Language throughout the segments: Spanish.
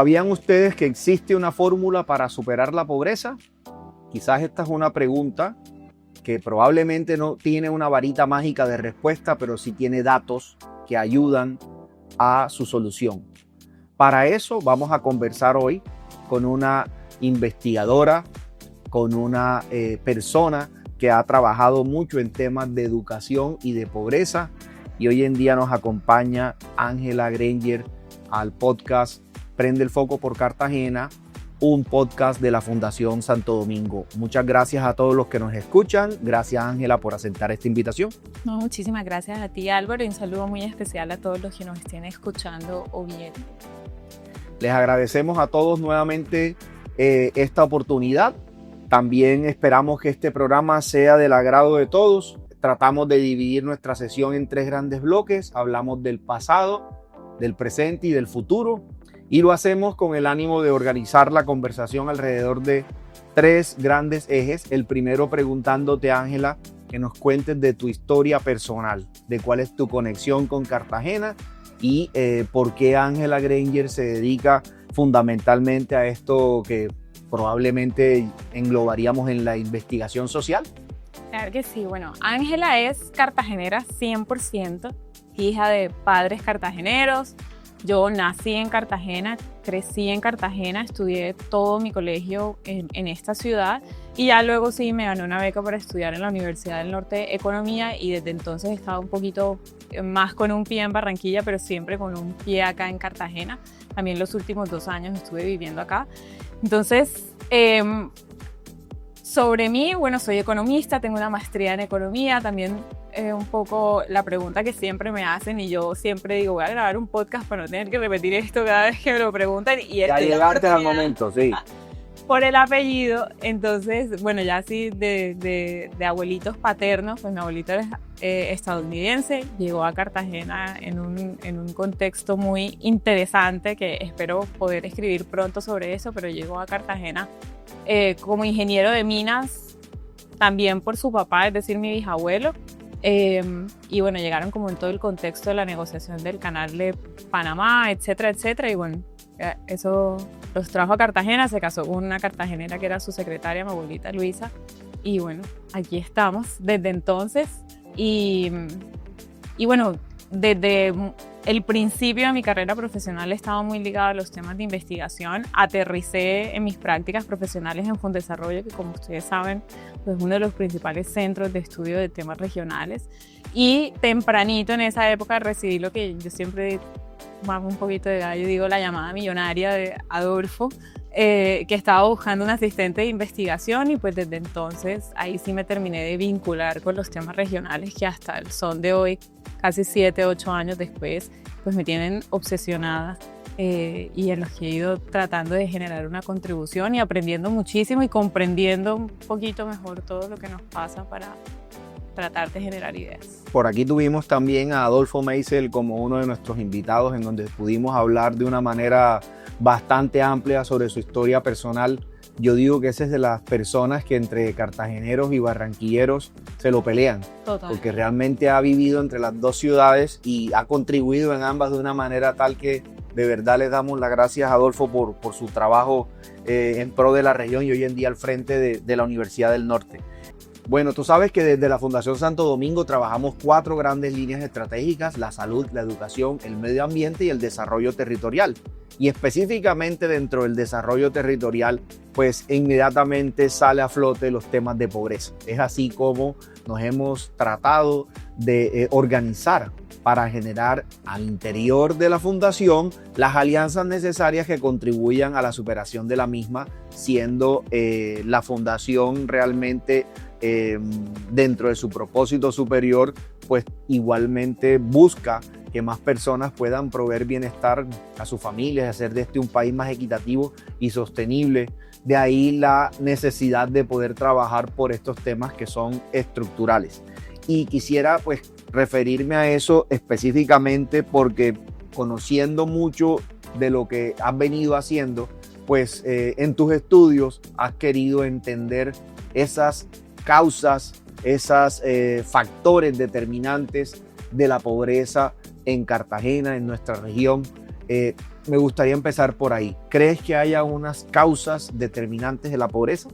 ¿Sabían ustedes que existe una fórmula para superar la pobreza? Quizás esta es una pregunta que probablemente no tiene una varita mágica de respuesta, pero sí tiene datos que ayudan a su solución. Para eso vamos a conversar hoy con una investigadora, con una persona que ha trabajado mucho en temas de educación y de pobreza, y hoy en día nos acompaña Ángela Granger al podcast Prende el Foco por Cartagena, un podcast de la Fundación Santo Domingo. Muchas gracias a todos los que nos escuchan. Gracias, Ángela, por aceptar esta invitación. No, muchísimas gracias a ti, Álvaro, y un saludo muy especial a todos los que nos estén escuchando o viendo. Les agradecemos a todos nuevamente esta oportunidad. También esperamos que este programa sea del agrado de todos. Tratamos de dividir nuestra sesión en 3 grandes bloques. Hablamos del pasado, del presente y del futuro. Y lo hacemos con el ánimo de organizar la conversación alrededor de 3 grandes ejes. El primero preguntándote, Ángela, que nos cuentes de tu historia personal, de cuál es tu conexión con Cartagena y por qué Ángela Granger se dedica fundamentalmente a esto que probablemente englobaríamos en la investigación social. Claro que sí. Bueno, Ángela es cartagenera 100%, hija de padres cartageneros. Yo nací en Cartagena, crecí en Cartagena, estudié todo mi colegio en esta ciudad y ya luego sí me gané una beca para estudiar en la Universidad del Norte Economía, y desde entonces he estado un poquito más con un pie en Barranquilla, pero siempre con un pie acá en Cartagena. También los últimos 2 años estuve viviendo acá. Entonces, sobre mí, bueno, soy economista, tengo una maestría en economía, también un poco la pregunta que siempre me hacen, y yo siempre digo, voy a grabar un podcast para no tener que repetir esto cada vez que me lo preguntan. Y ya llegaste al momento, sí. Por el apellido. Entonces, bueno, ya así de abuelitos paternos, pues mi abuelito es estadounidense, llegó a Cartagena en un contexto muy interesante que espero poder escribir pronto sobre eso, pero llegó a Cartagena como ingeniero de minas, también por su papá, es decir, mi bisabuelo. Y bueno, llegaron como en todo el contexto de la negociación del canal de Panamá, etcétera, etcétera. Y bueno, eso los trajo a Cartagena, se casó con una cartagenera que era su secretaria, mi abuelita Luisa. Y bueno, aquí estamos desde entonces. Y bueno, desde el principio de mi carrera profesional he estado muy ligada a los temas de investigación. Aterricé en mis prácticas profesionales en Fondesarrollo, que como ustedes saben, pues es uno de los principales centros de estudio de temas regionales. Y tempranito en esa época recibí lo que yo siempre, un poquito de gallo, digo, la llamada millonaria de Adolfo, que estaba buscando un asistente de investigación, y pues desde entonces ahí sí me terminé de vincular con los temas regionales, que hasta el son de hoy, casi 7, 8 años después, pues me tienen obsesionada, y en los que he ido tratando de generar una contribución y aprendiendo muchísimo y comprendiendo un poquito mejor todo lo que nos pasa para tratar de generar ideas. Por aquí tuvimos también a Adolfo Meisel como uno de nuestros invitados, en donde pudimos hablar de una manera bastante amplia sobre su historia personal. Yo digo que ese es de las personas que entre cartageneros y barranquilleros se lo pelean. Total. Porque realmente ha vivido entre las 2 ciudades y ha contribuido en ambas de una manera tal que de verdad les damos las gracias a Adolfo por su trabajo en pro de la región y hoy en día al frente de la Universidad del Norte. Bueno, tú sabes que desde la Fundación Santo Domingo trabajamos 4 grandes líneas estratégicas: la salud, la educación, el medio ambiente y el desarrollo territorial. Y específicamente dentro del desarrollo territorial, pues inmediatamente sale a flote los temas de pobreza. Es así como nos hemos tratado de organizar para generar al interior de la fundación las alianzas necesarias que contribuyan a la superación de la misma, siendo la fundación realmente dentro de su propósito superior, pues igualmente busca que más personas puedan proveer bienestar a sus familias y hacer de este un país más equitativo y sostenible. De ahí la necesidad de poder trabajar por estos temas que son estructurales. Y quisiera pues referirme a eso específicamente porque, conociendo mucho de lo que has venido haciendo, pues en tus estudios has querido entender esas causas, esos factores determinantes de la pobreza en Cartagena, en nuestra región. me gustaría empezar por ahí. ¿Crees que haya unas causas determinantes de la pobreza?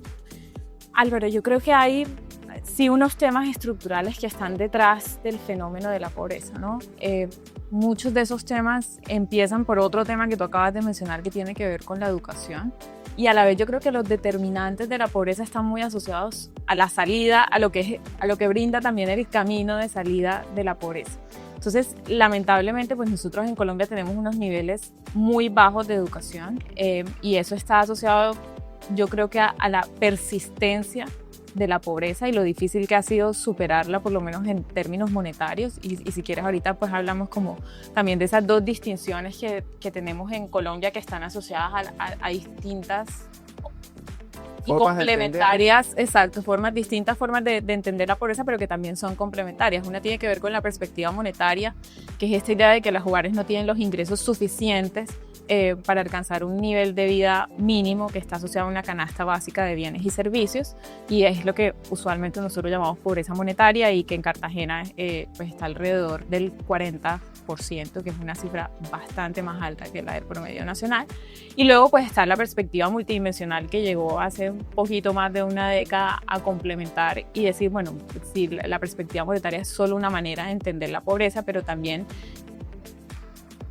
Álvaro, yo creo que hay sí unos temas estructurales que están detrás del fenómeno de la pobreza, ¿no? Muchos de esos temas empiezan por otro tema que tú acabas de mencionar que tiene que ver con la educación. Y a la vez yo creo que los determinantes de la pobreza están muy asociados a la salida, a lo que brinda también el camino de salida de la pobreza. Entonces, lamentablemente, pues nosotros en Colombia tenemos unos niveles muy bajos de educación y eso está asociado, yo creo que a la persistencia de la pobreza y lo difícil que ha sido superarla, por lo menos en términos monetarios. Y si quieres ahorita pues hablamos como también de esas dos distinciones que tenemos en Colombia que están asociadas a distintas y complementarias, exacto, distintas formas de entender la pobreza, pero que también son complementarias. Una tiene que ver con la perspectiva monetaria, que es esta idea de que los hogares no tienen los ingresos suficientes para alcanzar un nivel de vida mínimo que está asociado a una canasta básica de bienes y servicios, y es lo que usualmente nosotros llamamos pobreza monetaria y que en Cartagena pues está alrededor del 40%, que es una cifra bastante más alta que la del promedio nacional. Y luego pues está la perspectiva multidimensional que llegó hace un poquito más de una década a complementar y decir, bueno, sí, la perspectiva monetaria es solo una manera de entender la pobreza, pero también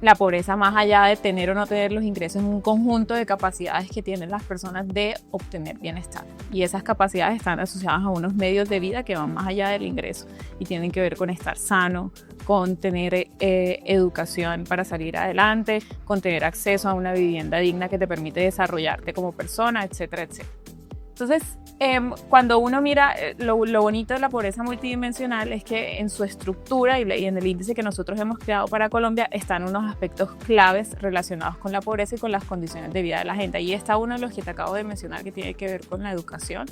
la pobreza más allá de tener o no tener los ingresos es un conjunto de capacidades que tienen las personas de obtener bienestar. Y esas capacidades están asociadas a unos medios de vida que van más allá del ingreso y tienen que ver con estar sano, con tener educación para salir adelante, con tener acceso a una vivienda digna que te permite desarrollarte como persona, etcétera, etcétera. Entonces, cuando uno mira lo bonito de la pobreza multidimensional es que en su estructura y en el índice que nosotros hemos creado para Colombia están unos aspectos claves relacionados con la pobreza y con las condiciones de vida de la gente. Ahí está uno de los que te acabo de mencionar que tiene que ver con la educación.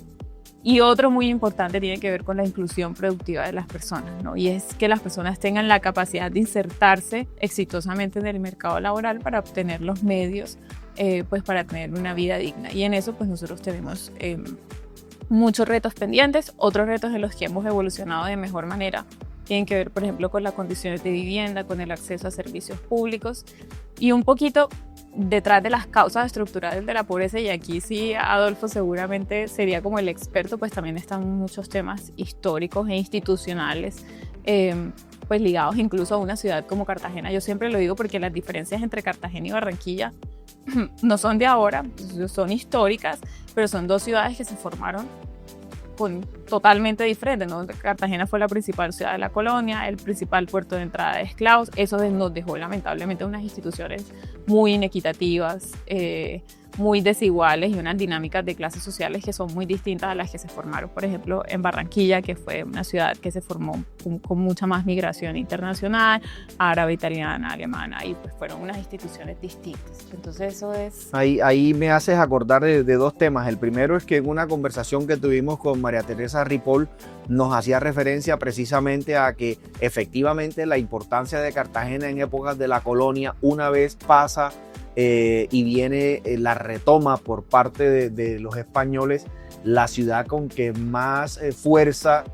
Y otro muy importante tiene que ver con la inclusión productiva de las personas, ¿no? Y es que las personas tengan la capacidad de insertarse exitosamente en el mercado laboral para obtener los medios pues para tener una vida digna. Y en eso pues nosotros tenemos muchos retos pendientes. Otros retos en los que hemos evolucionado de mejor manera tienen que ver, por ejemplo, con las condiciones de vivienda, con el acceso a servicios públicos y un poquito detrás de las causas estructurales de la pobreza, y aquí sí Adolfo seguramente sería como el experto, pues también están muchos temas históricos e institucionales pues ligados incluso a una ciudad como Cartagena. Yo siempre lo digo porque las diferencias entre Cartagena y Barranquilla no son de ahora, son históricas, pero son dos ciudades que se formaron totalmente diferentes, ¿no? Cartagena fue la principal ciudad de la colonia, el principal puerto de entrada de esclavos. Eso nos dejó lamentablemente unas instituciones muy inequitativas, muy desiguales y unas dinámicas de clases sociales que son muy distintas a las que se formaron, por ejemplo, en Barranquilla, que fue una ciudad que se formó con mucha más migración internacional, árabe, italiana, alemana, y pues fueron unas instituciones distintas. Entonces eso es... Ahí me haces acordar de dos temas. El primero es que en una conversación que tuvimos con María Teresa Ripoll nos hacía referencia precisamente a que efectivamente la importancia de Cartagena en épocas de la colonia, una vez pasa y viene la retoma por parte de los españoles, la ciudad con que más fuerza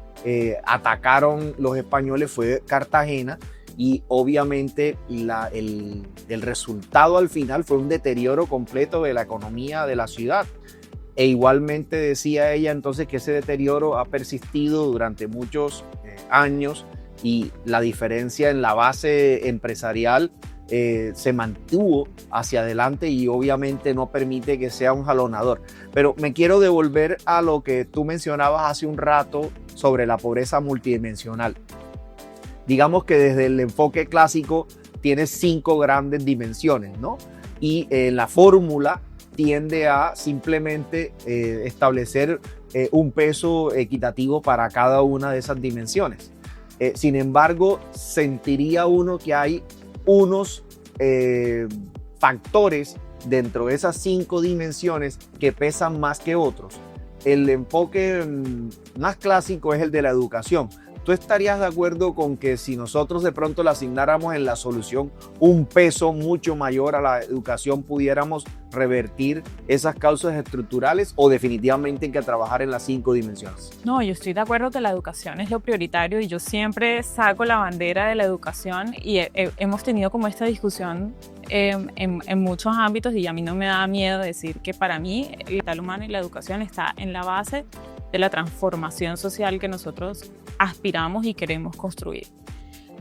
atacaron los españoles fue Cartagena, y obviamente el resultado al final fue un deterioro completo de la economía de la ciudad. E igualmente decía ella entonces que ese deterioro ha persistido durante muchos años, y la diferencia en la base empresarial se mantuvo hacia adelante y obviamente no permite que sea un jalonador. Pero me quiero devolver a lo que tú mencionabas hace un rato sobre la pobreza multidimensional. Digamos que desde el enfoque clásico tiene 5 grandes dimensiones, ¿no? Y la fórmula tiende a simplemente establecer un peso equitativo para cada una de esas dimensiones. Sin embargo, sentiría uno que hay unos factores dentro de esas 5 dimensiones que pesan más que otros. El enfoque más clásico es el de la educación. ¿tú estarías de acuerdo con que si nosotros de pronto le asignáramos en la solución un peso mucho mayor a la educación, pudiéramos revertir esas causas estructurales, o definitivamente hay que trabajar en las 5 dimensiones? No, yo estoy de acuerdo que la educación es lo prioritario y yo siempre saco la bandera de la educación y hemos tenido como esta discusión en muchos ámbitos, y a mí no me da miedo decir que para mí el capital humano y la educación está en la base de la transformación social que nosotros aspiramos y queremos construir.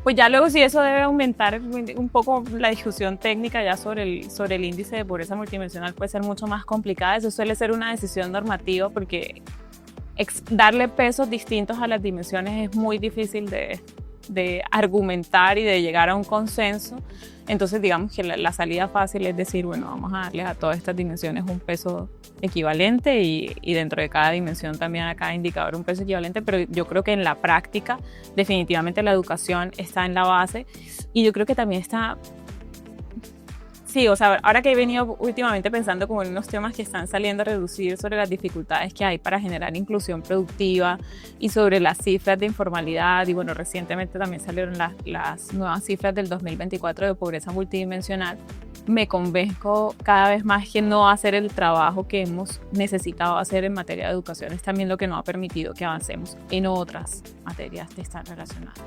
Pues ya luego, si eso debe aumentar un poco la discusión técnica ya sobre el índice de pobreza multidimensional, puede ser mucho más complicada. Eso suele ser una decisión normativa, porque darle pesos distintos a las dimensiones es muy difícil de argumentar y de llegar a un consenso. Entonces, digamos que la salida fácil es decir, bueno, vamos a darle a todas estas dimensiones un peso equivalente, y dentro de cada dimensión también a cada indicador un peso equivalente, pero yo creo que en la práctica definitivamente la educación está en la base, y yo creo que también está... Sí, o sea, ahora que he venido últimamente pensando como en unos temas que están saliendo a reducir sobre las dificultades que hay para generar inclusión productiva y sobre las cifras de informalidad, y bueno, recientemente también salieron las nuevas cifras del 2024 de pobreza multidimensional, me convenzco cada vez más que no hacer el trabajo que hemos necesitado hacer en materia de educación es también lo que nos ha permitido que avancemos en otras materias que están relacionadas.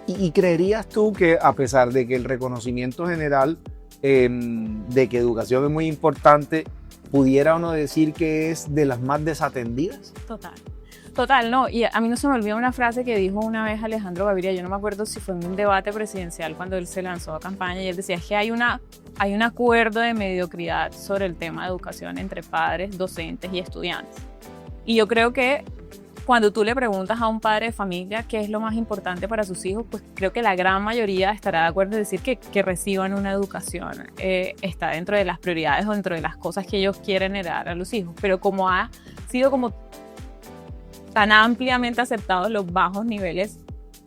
¿Y creerías tú que, a pesar de que el reconocimiento general de que educación es muy importante, pudiera uno decir que es de las más desatendidas? Total, no. Y a mí no se me olvida una frase que dijo una vez Alejandro Gaviria. Yo no me acuerdo si fue en un debate presidencial cuando él se lanzó a campaña, y él decía que hay un acuerdo de mediocridad sobre el tema de educación entre padres, docentes y estudiantes. Y yo creo que cuando tú le preguntas a un padre de familia qué es lo más importante para sus hijos, pues creo que la gran mayoría estará de acuerdo en decir que reciban una educación. Está dentro de las prioridades o dentro de las cosas que ellos quieren heredar a los hijos. Pero como ha sido como tan ampliamente aceptados los bajos niveles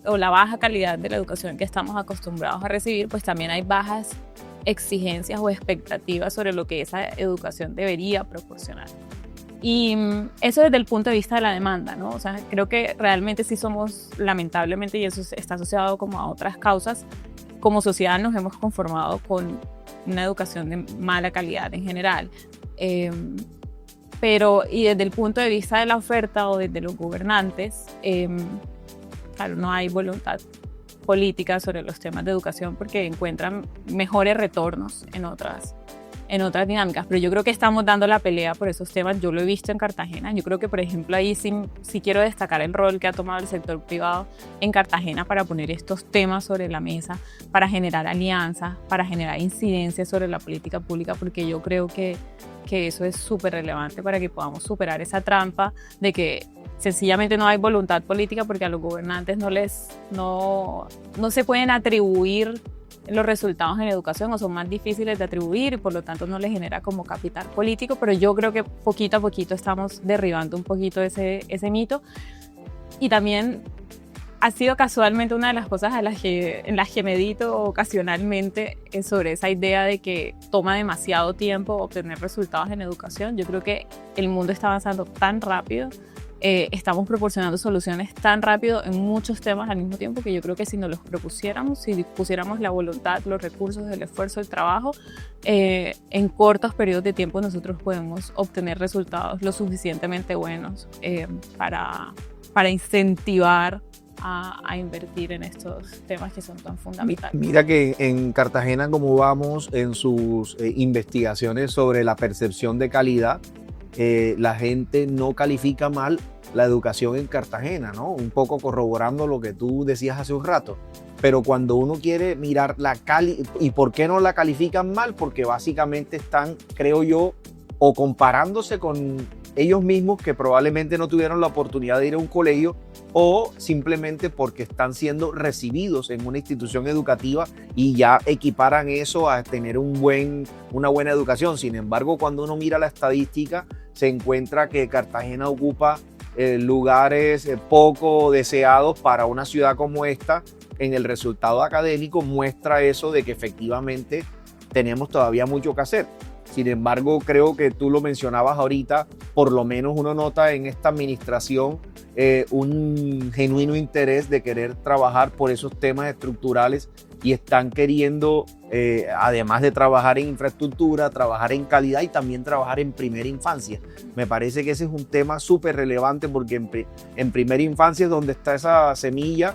o la baja calidad de la educación que estamos acostumbrados a recibir, pues también hay bajas exigencias o expectativas sobre lo que esa educación debería proporcionar. Y eso desde el punto de vista de la demanda, ¿no? O sea, creo que realmente sí somos, lamentablemente, y eso está asociado como a otras causas, como sociedad nos hemos conformado con una educación de mala calidad en general. Pero, y desde el punto de vista de la oferta o desde los gobernantes, claro, no hay voluntad política sobre los temas de educación porque encuentran mejores retornos en otras dinámicas, pero yo creo que estamos dando la pelea por esos temas. Yo lo he visto en Cartagena. Yo creo que, por ejemplo, ahí sí quiero destacar el rol que ha tomado el sector privado en Cartagena para poner estos temas sobre la mesa, para generar alianzas, para generar incidencia sobre la política pública, porque yo creo que eso es súper relevante para que podamos superar esa trampa de que sencillamente no hay voluntad política porque a los gobernantes no se pueden atribuir los resultados en educación, o son más difíciles de atribuir, y por lo tanto no les genera como capital político. Pero yo creo que poquito a poquito estamos derribando un poquito ese mito. Y también ha sido casualmente una de las cosas en las que medito ocasionalmente sobre esa idea de que toma demasiado tiempo obtener resultados en educación. Yo creo que el mundo está avanzando tan rápido, estamos proporcionando soluciones tan rápido en muchos temas al mismo tiempo, que yo creo que si nos los propusiéramos, si pusiéramos la voluntad, los recursos, el esfuerzo, el trabajo, en cortos periodos de tiempo nosotros podemos obtener resultados lo suficientemente buenos para incentivar a invertir en estos temas que son tan fundamentales. Mira que en Cartagena, como vamos en sus investigaciones sobre la percepción de calidad, la gente no califica mal la educación en Cartagena, ¿no? Un poco corroborando lo que tú decías hace un rato. Pero cuando uno quiere mirar ¿y por qué no la califican mal? Porque básicamente están, creo yo, o comparándose con ellos mismos que probablemente no tuvieron la oportunidad de ir a un colegio, o simplemente porque están siendo recibidos en una institución educativa y ya equiparan eso a tener una buena educación. Sin embargo, cuando uno mira la estadística, se encuentra que Cartagena ocupa lugares poco deseados para una ciudad como esta. En el resultado académico muestra eso de que efectivamente tenemos todavía mucho que hacer. Sin embargo, creo que tú lo mencionabas ahorita, por lo menos uno nota en esta administración un genuino interés de querer trabajar por esos temas estructurales y están queriendo, además de trabajar en infraestructura, trabajar en calidad y también trabajar en primera infancia. Me parece que ese es un tema súper relevante porque en primera infancia es donde está esa semilla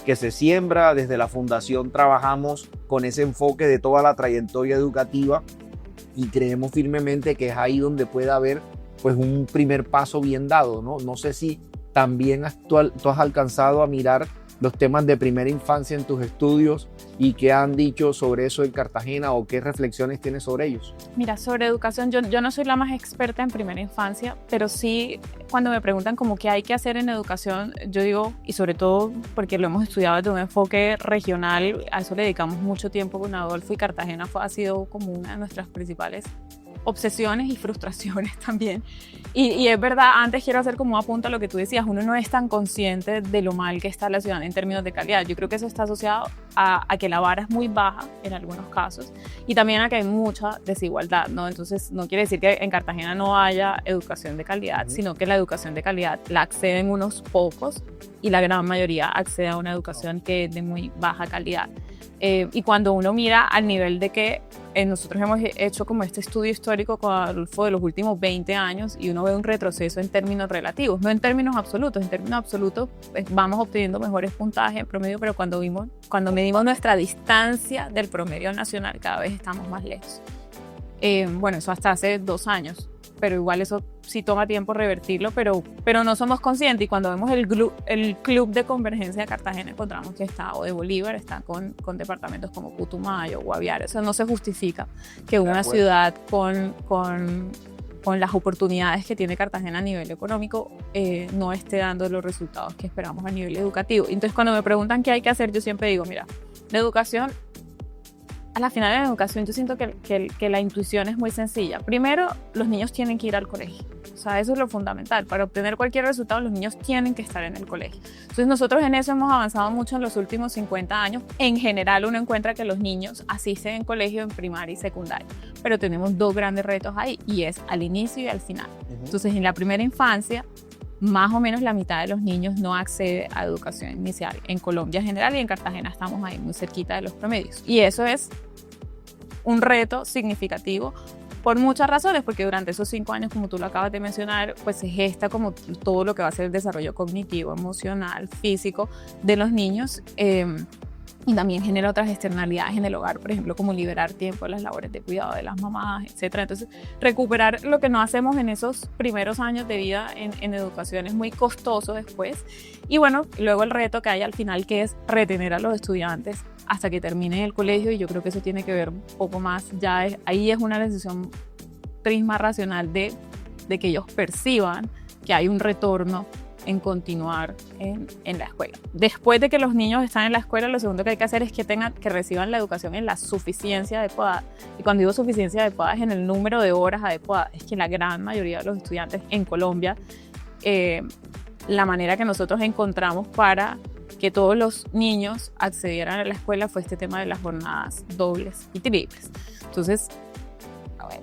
que se siembra. Desde la fundación trabajamos con ese enfoque de toda la trayectoria educativa y creemos firmemente que es ahí donde puede haber pues un primer paso bien dado, ¿no? No sé si también tú has alcanzado a mirar los temas de primera infancia en tus estudios y qué han dicho sobre eso en Cartagena o qué reflexiones tienes sobre ellos. Mira, sobre educación, yo no soy la más experta en primera infancia, pero sí cuando me preguntan como qué hay que hacer en educación, yo digo, y sobre todo porque lo hemos estudiado desde un enfoque regional, a eso le dedicamos mucho tiempo con Adolfo y Cartagena ha sido como una de nuestras principales obsesiones y frustraciones también. Y es verdad, antes quiero hacer como un apunte a lo que tú decías, uno no es tan consciente de lo mal que está la ciudad en términos de calidad. Yo creo que eso está asociado a que la vara es muy baja en algunos casos y también a que hay mucha desigualdad, ¿no? Entonces no quiere decir que en Cartagena no haya educación de calidad, sino que la educación de calidad la acceden unos pocos y la gran mayoría accede a una educación que es de muy baja calidad. Y cuando uno mira al nivel de que nosotros hemos hecho como este estudio histórico con Adolfo de los últimos 20 años y uno ve un retroceso en términos relativos, no en términos absolutos. En términos absolutos pues, vamos obteniendo mejores puntajes en promedio, pero cuando medimos nuestra distancia del promedio nacional cada vez estamos más lejos. Bueno, eso hasta hace 2 años, pero igual eso sí toma tiempo revertirlo, pero no somos conscientes y cuando vemos el Club de Convergencia de Cartagena encontramos que está, o de Bolívar, está con departamentos como Putumayo, Guaviare. Eso no se justifica que una ciudad con las oportunidades que tiene Cartagena a nivel económico no esté dando los resultados que esperamos a nivel educativo. Entonces cuando me preguntan qué hay que hacer, yo siempre digo, mira, la educación, a la final de la educación yo siento que la intuición es muy sencilla. Primero, los niños tienen que ir al colegio. O sea, eso es lo fundamental. Para obtener cualquier resultado, los niños tienen que estar en el colegio. Entonces, nosotros en eso hemos avanzado mucho en los últimos 50 años. En general, uno encuentra que los niños asisten en colegio en primaria y secundaria. Pero tenemos 2 grandes retos ahí, y es al inicio y al final. Entonces, en la primera infancia, más o menos la mitad de los niños no accede a educación inicial en Colombia en general, y en Cartagena estamos ahí muy cerquita de los promedios. Y eso es un reto significativo por muchas razones, porque durante esos 5 años, como tú lo acabas de mencionar, pues se gesta como todo lo que va a ser el desarrollo cognitivo, emocional, físico de los niños. Y también genera otras externalidades en el hogar, por ejemplo, como liberar tiempo de las labores de cuidado de las mamás, etc. Entonces, recuperar lo que no hacemos en esos primeros años de vida en educación es muy costoso después. Y bueno, luego el reto que hay al final, que es retener a los estudiantes hasta que terminen el colegio, y yo creo que eso tiene que ver un poco más, ahí es una decisión prisma racional de que ellos perciban que hay un retorno en continuar en la escuela. Después de que los niños están en la escuela, lo segundo que hay que hacer es que reciban la educación en la suficiencia adecuada. Y cuando digo suficiencia adecuada es en el número de horas adecuadas. Es que la gran mayoría de los estudiantes en Colombia, la manera que nosotros encontramos para que todos los niños accedieran a la escuela fue este tema de las jornadas dobles y triples. Entonces,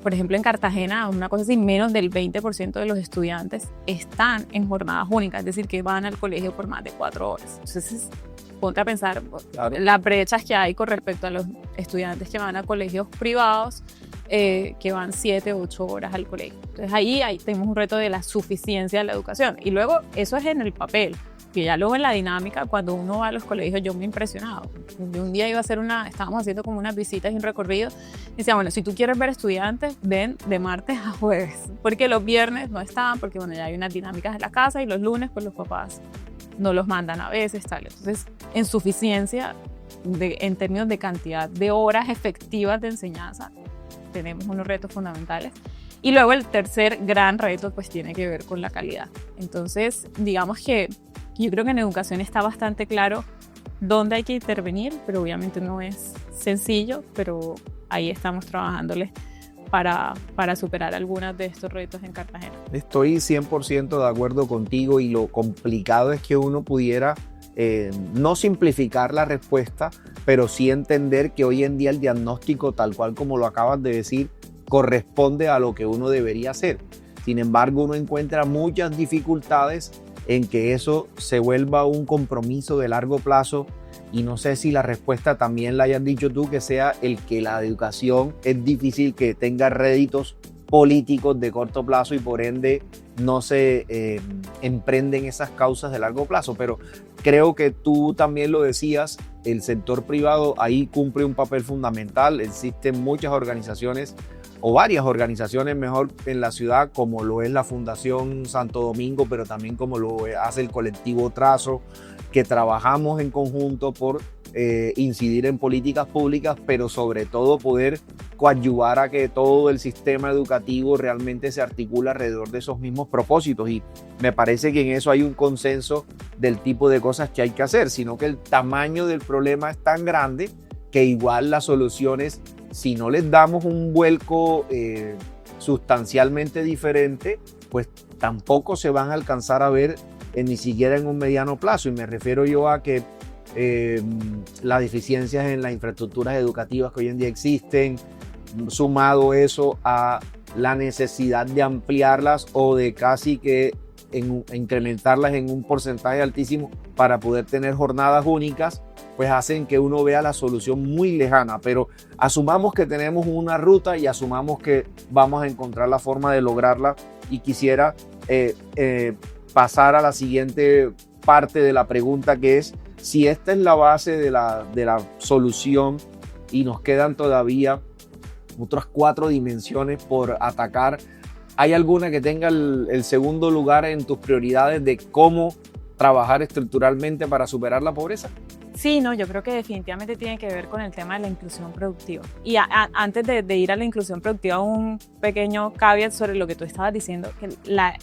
por ejemplo, en Cartagena, una cosa así, menos del 20% de los estudiantes están en jornadas únicas, es decir, que van al colegio por más de 4 horas. Entonces, ponte a pensar, claro, las brechas que hay con respecto a los estudiantes que van a colegios privados, que van 7 u 8 horas al colegio. Entonces, ahí tenemos un reto de la suficiencia de la educación. Y luego, eso es en el papel. Que ya luego en la dinámica, cuando uno va a los colegios, yo me he impresionado. Yo un día iba a hacer estábamos haciendo como unas visitas y un recorrido, y decía, bueno, si tú quieres ver estudiantes, ven de martes a jueves, porque los viernes no están, porque bueno, ya hay unas dinámicas de la casa, y los lunes pues los papás no los mandan a veces, tal. Entonces, en suficiencia, en términos de cantidad de horas efectivas de enseñanza, tenemos unos retos fundamentales. Y luego el tercer gran reto pues tiene que ver con la calidad. Entonces, digamos que yo creo que en educación está bastante claro dónde hay que intervenir, pero obviamente no es sencillo, pero ahí estamos trabajándole para superar algunos de estos retos en Cartagena. Estoy 100% de acuerdo contigo, y lo complicado es que uno pudiera no simplificar la respuesta, pero sí entender que hoy en día el diagnóstico, tal cual como lo acabas de decir, corresponde a lo que uno debería hacer. Sin embargo, uno encuentra muchas dificultades en que eso se vuelva un compromiso de largo plazo. Y no sé si la respuesta también la hayas dicho tú, que sea el que la educación es difícil que tenga réditos políticos de corto plazo y por ende no se emprenden esas causas de largo plazo. Pero creo que tú también lo decías, el sector privado ahí cumple un papel fundamental. Existen muchas organizaciones o varias organizaciones mejor en la ciudad, como lo es la Fundación Santo Domingo, pero también como lo hace el colectivo Trazo, que trabajamos en conjunto por incidir en políticas públicas, pero sobre todo poder coadyuvar a que todo el sistema educativo realmente se articula alrededor de esos mismos propósitos. Y me parece que en eso hay un consenso del tipo de cosas que hay que hacer, sino que el tamaño del problema es tan grande que igual las soluciones, si no les damos un vuelco sustancialmente diferente, pues tampoco se van a alcanzar a ver ni siquiera en un mediano plazo. Y me refiero yo a que las deficiencias en las infraestructuras educativas que hoy en día existen, sumado eso a la necesidad de ampliarlas o de casi que incrementarlas en un porcentaje altísimo para poder tener jornadas únicas, pues hacen que uno vea la solución muy lejana. Pero asumamos que tenemos una ruta y asumamos que vamos a encontrar la forma de lograrla. Y quisiera pasar a la siguiente parte de la pregunta, que es si esta es la base de la solución y nos quedan todavía otras 4 dimensiones por atacar. ¿Hay alguna que tenga el segundo lugar en tus prioridades de cómo trabajar estructuralmente para superar la pobreza? Sí, no, yo creo que definitivamente tiene que ver con el tema de la inclusión productiva. Y antes de ir a la inclusión productiva, un pequeño caveat sobre lo que tú estabas diciendo, que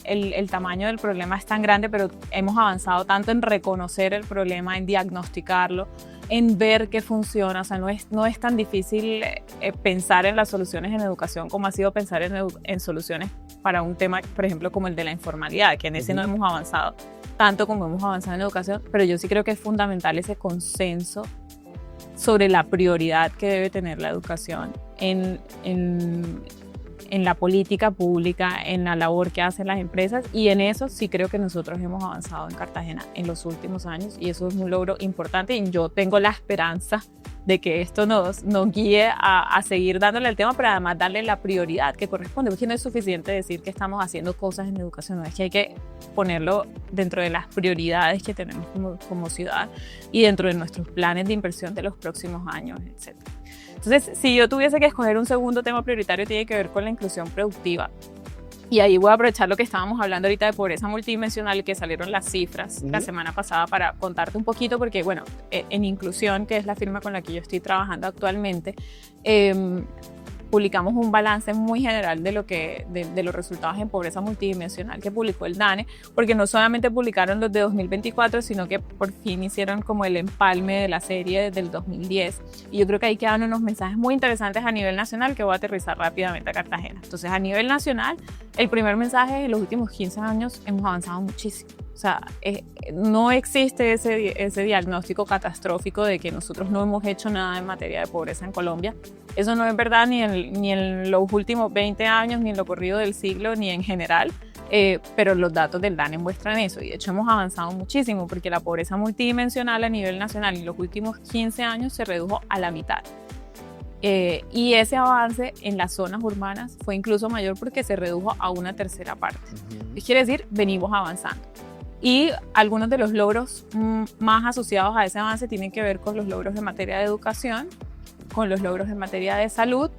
el tamaño del problema es tan grande, pero hemos avanzado tanto en reconocer el problema, en diagnosticarlo, en ver qué funciona. O sea, no es tan difícil pensar en las soluciones en educación como ha sido pensar en soluciones para un tema, por ejemplo, como el de la informalidad, que en ese no hemos avanzado tanto como hemos avanzado en educación, pero yo sí creo que es fundamental ese consenso sobre la prioridad que debe tener la educación en la política pública, en la labor que hacen las empresas, y en eso sí creo que nosotros hemos avanzado en Cartagena en los últimos años, y eso es un logro importante, y yo tengo la esperanza de que esto nos guíe a seguir dándole el tema, pero además darle la prioridad que corresponde, porque no es suficiente decir que estamos haciendo cosas en educación, no, es que hay que ponerlo dentro de las prioridades que tenemos como ciudad y dentro de nuestros planes de inversión de los próximos años, etc. Entonces, si yo tuviese que escoger un segundo tema prioritario, tiene que ver con la inclusión productiva. Y ahí voy a aprovechar lo que estábamos hablando ahorita de pobreza multidimensional, que salieron las cifras la semana pasada, para contarte un poquito, porque bueno, en Inclusión, que es la firma con la que yo estoy trabajando actualmente, publicamos un balance muy general de los resultados en pobreza multidimensional que publicó el DANE, porque no solamente publicaron los de 2024, sino que por fin hicieron como el empalme de la serie desde el 2010. Y yo creo que ahí quedan unos mensajes muy interesantes a nivel nacional que voy a aterrizar rápidamente a Cartagena. Entonces, a nivel nacional, el primer mensaje es: en los últimos 15 años hemos avanzado muchísimo. O sea, no existe ese diagnóstico catastrófico de que nosotros no hemos hecho nada en materia de pobreza en Colombia. Eso no es verdad ni en los últimos 20 años, ni en lo corrido del siglo, ni en general. Pero los datos del DANE muestran eso, y de hecho hemos avanzado muchísimo, porque la pobreza multidimensional a nivel nacional en los últimos 15 años se redujo a la mitad. Y ese avance en las zonas urbanas fue incluso mayor, porque se redujo a una tercera parte. Quiere decir, venimos avanzando. Y algunos de los logros más asociados a ese avance tienen que ver con los logros en materia de educación, con los logros en materia de salud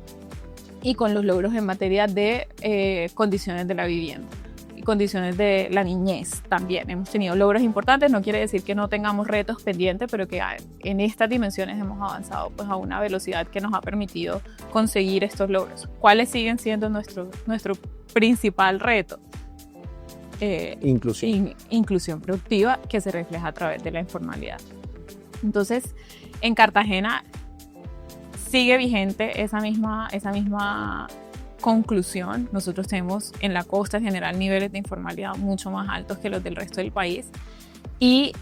y con los logros en materia de condiciones de la vivienda y condiciones de la niñez también. Hemos tenido logros importantes, no quiere decir que no tengamos retos pendientes, pero que en estas dimensiones hemos avanzado pues a una velocidad que nos ha permitido conseguir estos logros. ¿Cuáles siguen siendo nuestro principal reto? Inclusión productiva, que se refleja a través de la informalidad. Entonces, en Cartagena sigue vigente esa misma conclusión. Nosotros tenemos en la costa en general niveles de informalidad mucho más altos que los del resto del país, y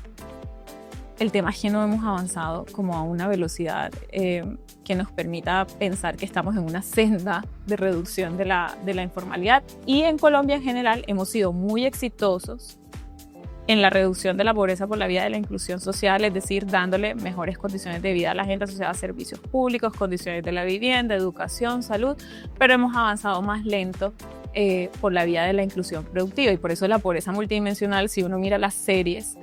el tema es que no hemos avanzado como a una velocidad que nos permita pensar que estamos en una senda de reducción de la informalidad. Y en Colombia en general hemos sido muy exitosos en la reducción de la pobreza por la vía de la inclusión social, es decir, dándole mejores condiciones de vida a la gente asociada a servicios públicos, condiciones de la vivienda, educación, salud, pero hemos avanzado más lento por la vía de la inclusión productiva, y por eso la pobreza multidimensional, si uno mira las series,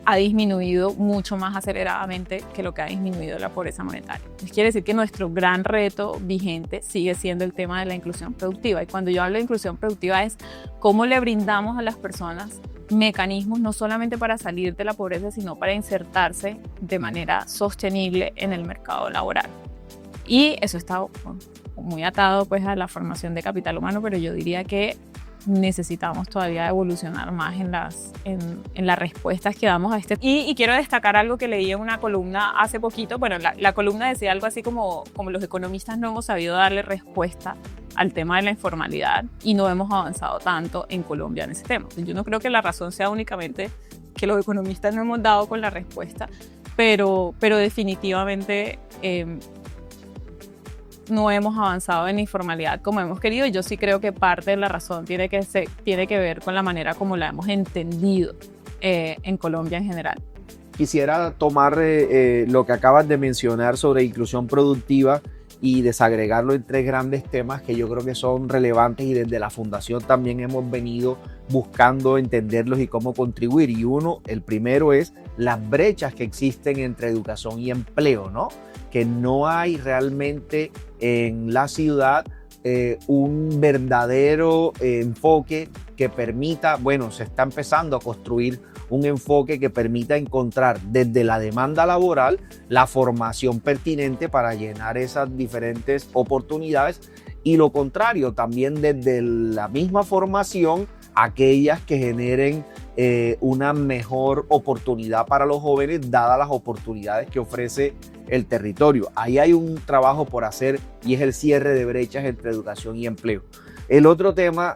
ha disminuido mucho más aceleradamente que lo que ha disminuido la pobreza monetaria. Entonces, quiere decir que nuestro gran reto vigente sigue siendo el tema de la inclusión productiva, y cuando yo hablo de inclusión productiva es cómo le brindamos a las personas mecanismos no solamente para salir de la pobreza, sino para insertarse de manera sostenible en el mercado laboral. Y eso está muy atado pues a la formación de capital humano, pero yo diría que necesitamos todavía evolucionar más en las respuestas que damos a este. Y quiero destacar algo que leí en una columna hace poquito. Bueno, la columna decía algo así como los economistas no hemos sabido darle respuesta al tema de la informalidad y no hemos avanzado tanto en Colombia en ese tema. Yo no creo que la razón sea únicamente que los economistas no hemos dado con la respuesta, pero definitivamente no hemos avanzado en informalidad como hemos querido, y yo sí creo que parte de la razón tiene que ver con la manera como la hemos entendido en Colombia en general. Quisiera tomar lo que acabas de mencionar sobre inclusión productiva y desagregarlo en 3 grandes temas que yo creo que son relevantes y desde la Fundación también hemos venido buscando entenderlos y cómo contribuir. Y el primero es las brechas que existen entre educación y empleo, ¿no? Que no hay realmente en la ciudad un verdadero enfoque que permita, bueno, se está empezando a construir un enfoque que permita encontrar desde la demanda laboral la formación pertinente para llenar esas diferentes oportunidades, y lo contrario, también desde la misma formación, aquellas que generen una mejor oportunidad para los jóvenes dadas las oportunidades que ofrece el territorio. Ahí hay un trabajo por hacer y es el cierre de brechas entre educación y empleo. El otro tema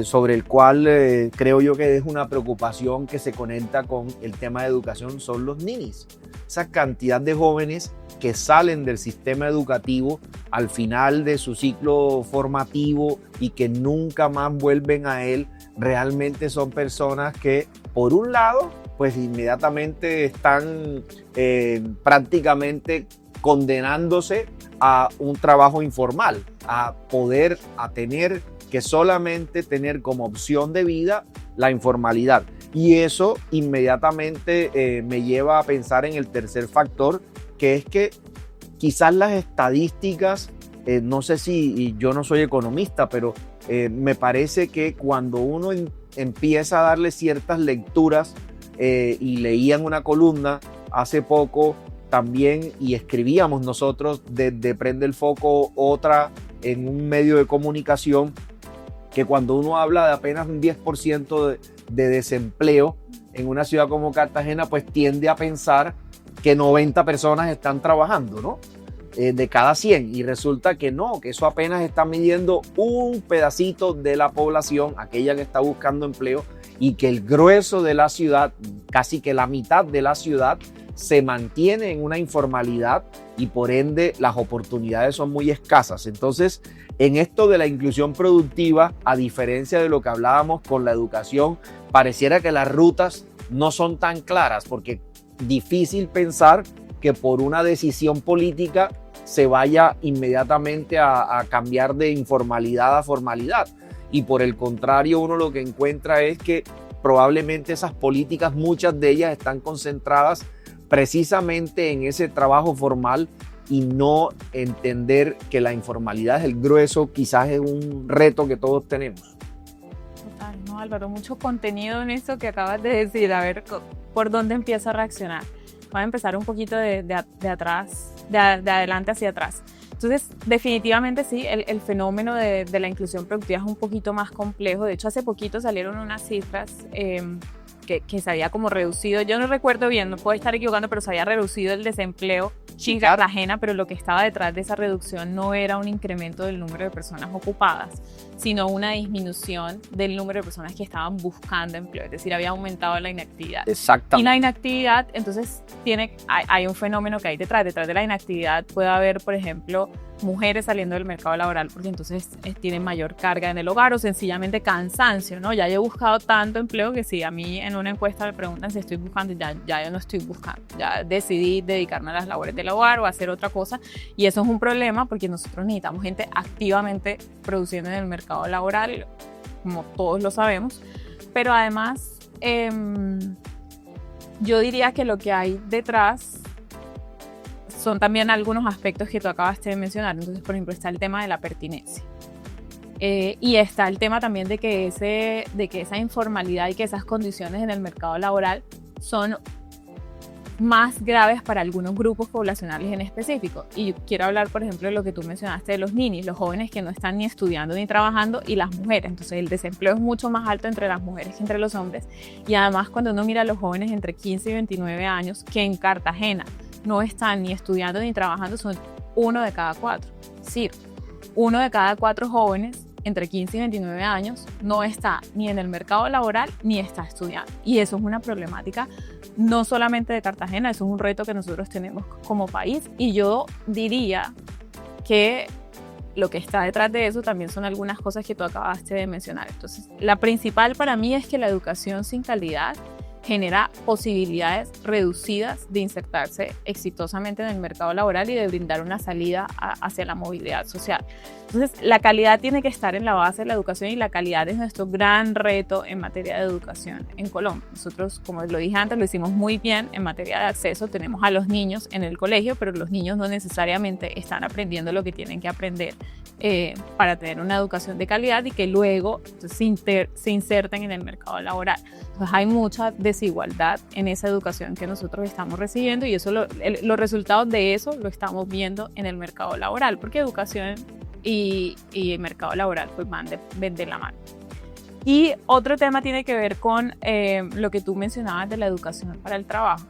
sobre el cual creo yo que es una preocupación que se conecta con el tema de educación son los ninis. Esa cantidad de jóvenes que salen del sistema educativo al final de su ciclo formativo y que nunca más vuelven a él, realmente son personas que, por un lado, pues inmediatamente están prácticamente condenándose a un trabajo informal, a tener que solamente tener como opción de vida la informalidad. Y eso inmediatamente me lleva a pensar en el tercer factor, que es que quizás las estadísticas, no sé si, y yo no soy economista, pero me parece que cuando uno empieza a darle ciertas lecturas, y leía en una columna hace poco también, y escribíamos nosotros desde Prende el Foco otra en un medio de comunicación, que cuando uno habla de apenas un 10% de desempleo en una ciudad como Cartagena, pues tiende a pensar que 90 personas están trabajando, ¿no? De cada 100, y resulta que no, que eso apenas está midiendo un pedacito de la población, aquella que está buscando empleo, y que el grueso de la ciudad, casi que la mitad de la ciudad, se mantiene en una informalidad y por ende las oportunidades son muy escasas. Entonces, en esto de la inclusión productiva, a diferencia de lo que hablábamos con la educación, pareciera que las rutas no son tan claras, porque difícil pensar que por una decisión política se vaya inmediatamente a cambiar de informalidad a formalidad. Y por el contrario, uno lo que encuentra es que probablemente esas políticas, muchas de ellas están concentradas precisamente en ese trabajo formal y no entender que la informalidad es el grueso, quizás es un reto que todos tenemos. Total, no, Álvaro, mucho contenido en esto que acabas de decir. A ver, ¿por dónde empiezo a reaccionar? Voy a empezar un poquito de atrás, de adelante hacia atrás. Entonces, definitivamente sí, el fenómeno de la inclusión productiva es un poquito más complejo. De hecho, hace poquito salieron unas cifras que se había como reducido, yo no recuerdo bien, no puedo estar equivocando, pero se había reducido el desempleo en Cartagena, pero lo que estaba detrás de esa reducción no era un incremento del número de personas ocupadas, sino una disminución del número de personas que estaban buscando empleo, es decir, había aumentado la inactividad. Exactamente. Y la inactividad, entonces, hay un fenómeno que hay detrás de la inactividad puede haber, por ejemplo, mujeres saliendo del mercado laboral porque entonces tienen mayor carga en el hogar o sencillamente cansancio, ¿no? Ya he buscado tanto empleo que si a mí en una encuesta me preguntan si estoy buscando, ya yo no estoy buscando, ya decidí dedicarme a las labores del hogar o a hacer otra cosa, y eso es un problema porque nosotros necesitamos gente activamente produciendo en el mercado laboral, como todos lo sabemos, pero además yo diría que lo que hay detrás son también algunos aspectos que tú acabaste de mencionar. Entonces, por ejemplo, está el tema de la pertinencia. Y está el tema también de que esa informalidad y que esas condiciones en el mercado laboral son más graves para algunos grupos poblacionales en específico. Y quiero hablar, por ejemplo, de lo que tú mencionaste de los ninis, los jóvenes que no están ni estudiando ni trabajando, y las mujeres. Entonces, el desempleo es mucho más alto entre las mujeres que entre los hombres. Y además, cuando uno mira a los jóvenes entre 15 y 29 años, que en Cartagena no están ni estudiando ni trabajando, son 1 de cada 4. Es decir, 1 de cada 4 jóvenes entre 15 y 29 años no está ni en el mercado laboral ni está estudiando. Y eso es una problemática no solamente de Cartagena, eso es un reto que nosotros tenemos como país. Y yo diría que lo que está detrás de eso también son algunas cosas que tú acabaste de mencionar. Entonces, la principal para mí es que la educación sin calidad genera posibilidades reducidas de insertarse exitosamente en el mercado laboral y de brindar una salida hacia la movilidad social. Entonces, la calidad tiene que estar en la base de la educación, y la calidad es nuestro gran reto en materia de educación en Colombia. Nosotros, como lo dije antes, lo hicimos muy bien en materia de acceso. Tenemos a los niños en el colegio, pero los niños no necesariamente están aprendiendo lo que tienen que aprender para tener una educación de calidad y que luego se inserten en el mercado laboral. Entonces, hay mucha desigualdad en esa educación que nosotros estamos recibiendo, y eso los resultados de eso lo estamos viendo en el mercado laboral, porque educación y el mercado laboral pues van de la mano. Y otro tema tiene que ver con lo que tú mencionabas de la educación para el trabajo.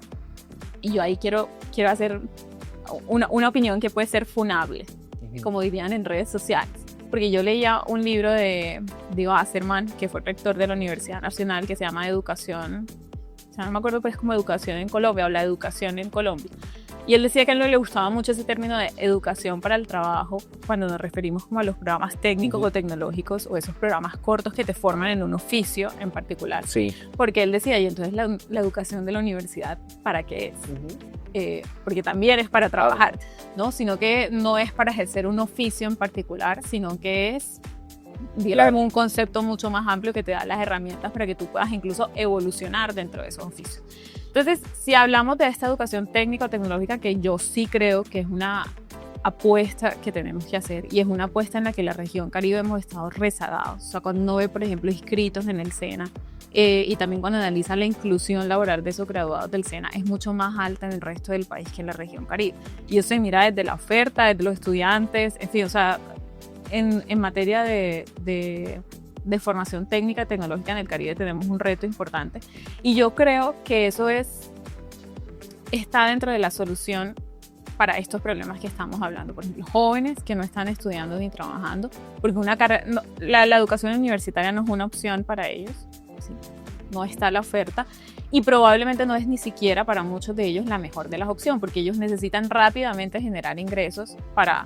Y yo ahí quiero hacer una opinión que puede ser funable, como dirían en redes sociales. Porque yo leía un libro de Diego Asserman, que fue rector de la Universidad Nacional, que se llama Educación, no me acuerdo, pero es como Educación en Colombia, o la educación en Colombia. Y él decía que a él no le gustaba mucho ese término de educación para el trabajo cuando nos referimos como a los programas técnicos o tecnológicos, o esos programas cortos que te forman en un oficio en particular. Sí. Porque él decía, y entonces la educación de la universidad, ¿para qué es? Porque también es para trabajar, ¿no? Sino que no es para ejercer un oficio en particular, sino que es un concepto mucho más amplio que te da las herramientas para que tú puedas incluso evolucionar dentro de esos oficios. Entonces, si hablamos de esta educación técnica o tecnológica, que yo sí creo que es una apuesta que tenemos que hacer, y es una apuesta en la que la región Caribe hemos estado rezagados. O sea, cuando uno ve, por ejemplo, inscritos en el SENA, y también cuando analiza la inclusión laboral de esos graduados del SENA, es mucho más alta en el resto del país que en la región Caribe. Y eso se mira desde la oferta, desde los estudiantes, en fin, o sea, en materia de formación técnica y tecnológica en el Caribe tenemos un reto importante. Y yo creo que eso está dentro de la solución para estos problemas que estamos hablando. Por ejemplo, jóvenes que no están estudiando ni trabajando, porque la educación universitaria no es una opción para ellos, ¿sí? No está la oferta, y probablemente no es ni siquiera para muchos de ellos la mejor de las opciones, porque ellos necesitan rápidamente generar ingresos para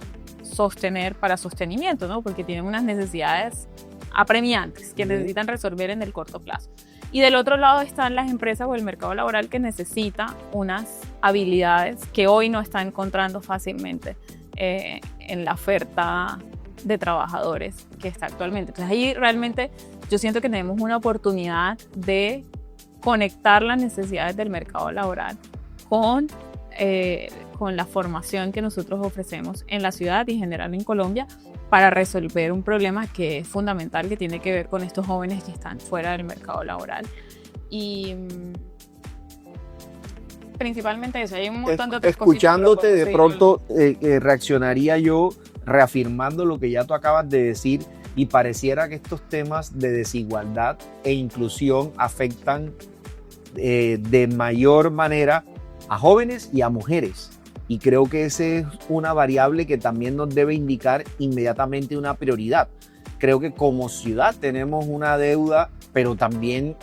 sostenimiento, ¿no? Porque tienen unas necesidades apremiantes que necesitan resolver en el corto plazo. Y del otro lado están las empresas o el mercado laboral, que necesita unas habilidades que hoy no está encontrando fácilmente en la oferta de trabajadores que está actualmente. Entonces ahí realmente yo siento que tenemos una oportunidad de conectar las necesidades del mercado laboral con la formación que nosotros ofrecemos en la ciudad y en general en Colombia, para resolver un problema que es fundamental, que tiene que ver con estos jóvenes que están fuera del mercado laboral. Y principalmente eso, hay un montón de otras cosas. Escuchándote, de pronto reaccionaría yo reafirmando lo que ya tú acabas de decir, y pareciera que estos temas de desigualdad e inclusión afectan de mayor manera a jóvenes y a mujeres. Y creo que esa es una variable que también nos debe indicar inmediatamente una prioridad. creo que como ciudad tenemos una deuda, pero también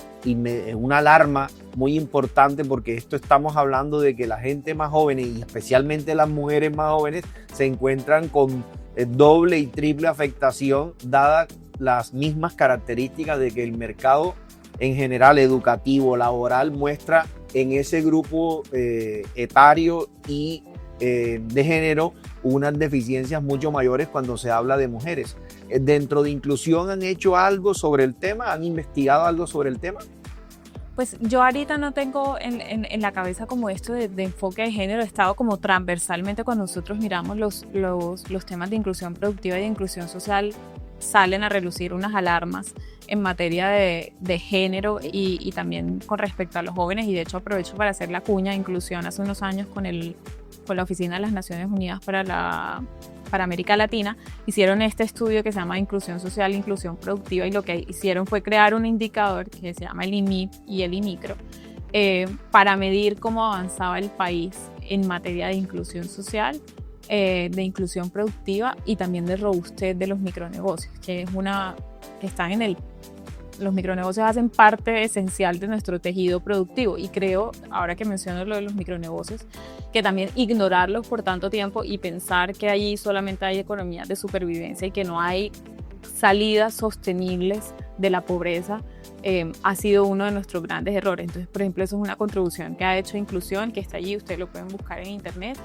una alarma muy importante, porque esto estamos hablando de que la gente más joven y especialmente las mujeres más jóvenes se encuentran con doble y triple afectación, dadas las mismas características de que el mercado en general educativo, laboral, muestra en ese grupo etario y de género unas deficiencias mucho mayores cuando se habla de mujeres. Dentro de inclusión, ¿han hecho algo sobre el tema? ¿Han investigado algo sobre el tema? Pues yo ahorita no tengo en la cabeza como esto de enfoque de género. He estado como transversalmente cuando nosotros miramos los temas de inclusión productiva y de inclusión social, salen a relucir unas alarmas en materia de género y también con respecto a los jóvenes. Y de hecho aprovecho para hacer la cuña de inclusión. Hace unos años con la Oficina de las Naciones Unidas para América Latina, hicieron este estudio que se llama Inclusión Social e Inclusión Productiva, y lo que hicieron fue crear un indicador que se llama el IMIP y el IMICRO para medir cómo avanzaba el país en materia de inclusión social, de inclusión productiva y también de robustez de los micronegocios, que es que están los micronegocios hacen parte esencial de nuestro tejido productivo, y creo, ahora que menciono lo de los micronegocios, que también ignorarlos por tanto tiempo y pensar que allí solamente hay economías de supervivencia y que no hay salidas sostenibles de la pobreza ha sido uno de nuestros grandes errores. Entonces, por ejemplo, eso es una contribución que ha hecho Inclusión, que está allí, ustedes lo pueden buscar en internet.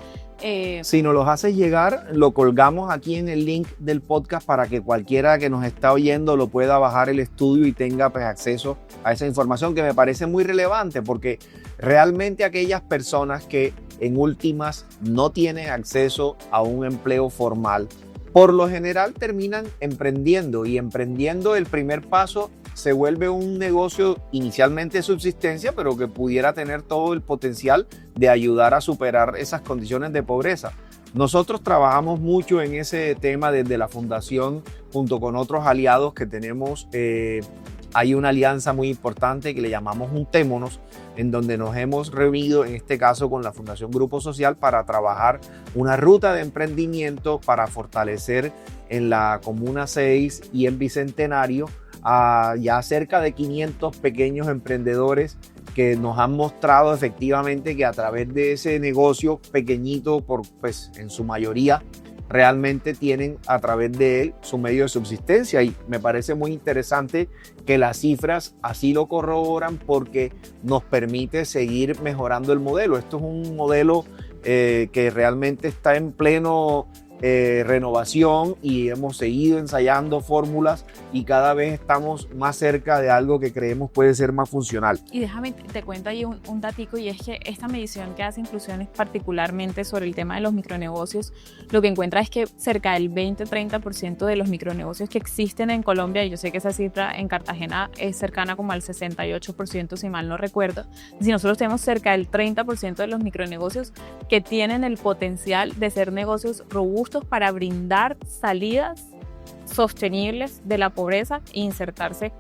Si nos los haces llegar, lo colgamos aquí en el link del podcast para que cualquiera que nos está oyendo lo pueda bajar el estudio y tenga pues acceso a esa información, que me parece muy relevante, porque realmente aquellas personas que en últimas no tienen acceso a un empleo formal, por lo general terminan emprendiendo, y emprendiendo el primer paso se vuelve un negocio inicialmente de subsistencia, pero que pudiera tener todo el potencial de ayudar a superar esas condiciones de pobreza. Nosotros trabajamos mucho en ese tema desde la fundación, junto con otros aliados que tenemos. Hay una alianza muy importante que le llamamos Juntémonos, en donde nos hemos reunido, en este caso con la Fundación Grupo Social, para trabajar una ruta de emprendimiento para fortalecer en la Comuna 6 y en Bicentenario a ya cerca de 500 pequeños emprendedores que nos han mostrado efectivamente que a través de ese negocio pequeñito, pues en su mayoría, realmente tienen a través de él su medio de subsistencia. Y me parece muy interesante que las cifras así lo corroboran, porque nos permite seguir mejorando el modelo. Esto es un modelo que realmente está en pleno renovación, y hemos seguido ensayando fórmulas y cada vez estamos más cerca de algo que creemos puede ser más funcional. Y déjame, te cuento ahí un datico, y es que esta medición que hace Inclusión es particularmente sobre el tema de los micronegocios. Lo que encuentra es que cerca del 20-30% de los micronegocios que existen en Colombia, y yo sé que esa cifra en Cartagena es cercana como al 68%, si mal no recuerdo, si nosotros tenemos cerca del 30% de los micronegocios que tienen el potencial de ser negocios robustos para brindar salidas sostenibles de la pobreza e insertarse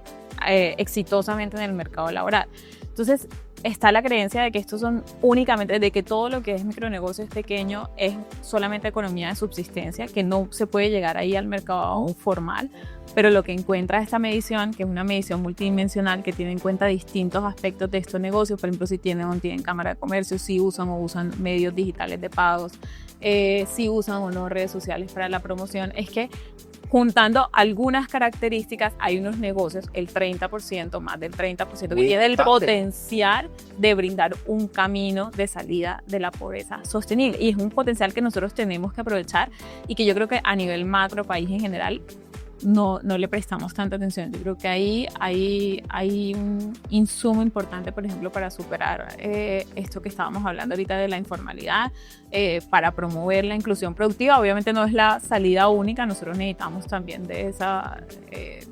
exitosamente en el mercado laboral. Entonces, está la creencia de que estos son únicamente, de que todo lo que es micronegocio es pequeño, es solamente economía de subsistencia, que no se puede llegar ahí al mercado formal. Pero lo que encuentra esta medición, que es una medición multidimensional que tiene en cuenta distintos aspectos de estos negocios, por ejemplo, si tienen o no tienen cámara de comercio, si usan o usan medios digitales de pagos, si usan o no redes sociales para la promoción, es que juntando algunas características, hay unos negocios, el 30%, más del 30%, que tiene el potencial de brindar un camino de salida de la pobreza sostenible. Y es un potencial que nosotros tenemos que aprovechar, y que yo creo que a nivel macro, país en general, no le prestamos tanta atención. Yo creo que ahí hay un insumo importante, por ejemplo, para superar esto que estábamos hablando ahorita de la informalidad, para promover la inclusión productiva. Obviamente no es la salida única, nosotros necesitamos también de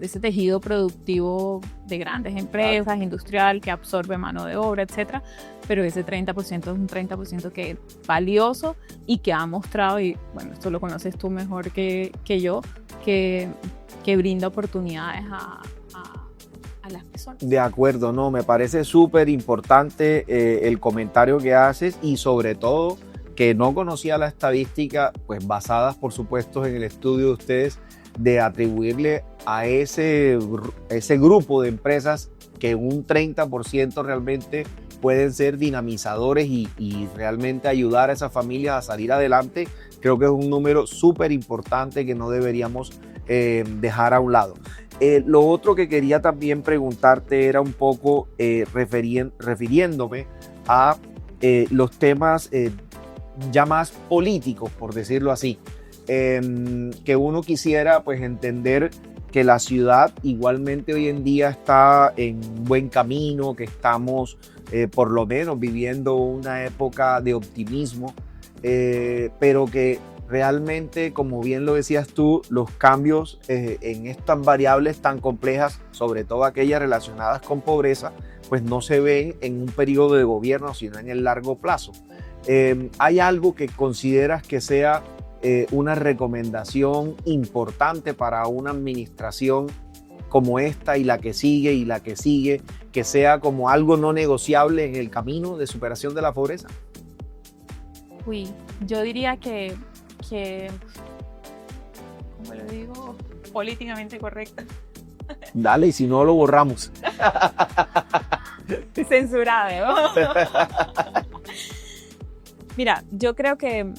ese tejido productivo de grandes empresas, industrial, que absorbe mano de obra, etcétera, pero ese 30% es un 30% que es valioso y que ha mostrado, y bueno, esto lo conoces tú mejor que yo, que brinda oportunidades a las personas. De acuerdo, no, me parece súper importante el comentario que haces, y sobre todo que no conocía la estadística, pues basadas por supuesto en el estudio de ustedes, de atribuirle a ese grupo de empresas que un 30% realmente pueden ser dinamizadores y realmente ayudar a esas familias a salir adelante, creo que es un número súper importante que no deberíamos dejar a un lado. Lo otro que quería también preguntarte era un poco refiriéndome a los temas ya más políticos, por decirlo así, que uno quisiera pues entender que la ciudad igualmente hoy en día está en buen camino, que estamos por lo menos viviendo una época de optimismo, pero que realmente, como bien lo decías tú, los cambios en estas variables tan complejas, sobre todo aquellas relacionadas con pobreza, pues no se ven en un periodo de gobierno, sino en el largo plazo. ¿Hay algo que consideras que sea una recomendación importante para una administración como esta y la que sigue, que sea como algo no negociable en el camino de superación de la pobreza? Uy, yo diría que ¿cómo lo digo? Políticamente correcto. Dale, y si no lo borramos. Censurado, ¿no? Mira, yo creo que,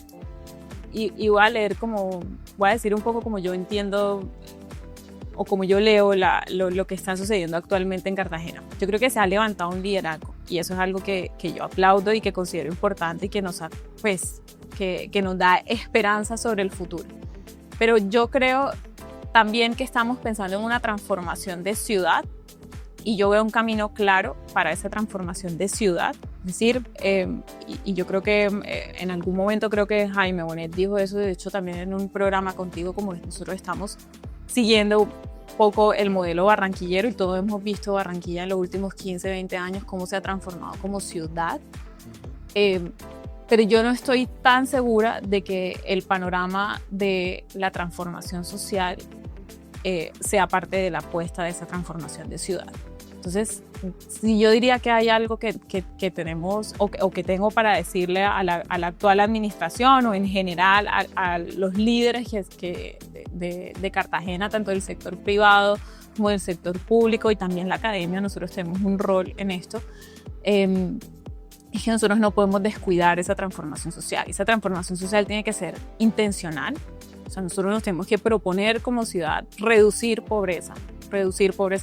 y voy a leer voy a decir un poco como yo entiendo o como yo leo lo que está sucediendo actualmente en Cartagena. Yo creo que se ha levantado un liderazgo y eso es algo que yo aplaudo y que considero importante y que nos da esperanza sobre el futuro. Pero yo creo también que estamos pensando en una transformación de ciudad y yo veo un camino claro para esa transformación de ciudad. Es decir, y yo creo que en algún momento creo que Jaime Bonet dijo eso, de hecho también en un programa contigo, como nosotros estamos siguiendo un poco el modelo barranquillero y todos hemos visto Barranquilla en los últimos 15, 20 años, cómo se ha transformado como ciudad. Pero yo no estoy tan segura de que el panorama de la transformación social sea parte de la apuesta de esa transformación de ciudad. Entonces, si yo diría que hay algo que tenemos o que tengo para decirle a la actual administración o en general a los líderes de Cartagena, tanto del sector privado como del sector público y también la academia, nosotros tenemos un rol en esto, es que nosotros no podemos descuidar esa transformación social. Esa transformación social tiene que ser intencional. O sea, nosotros nos tenemos que proponer como ciudad reducir pobreza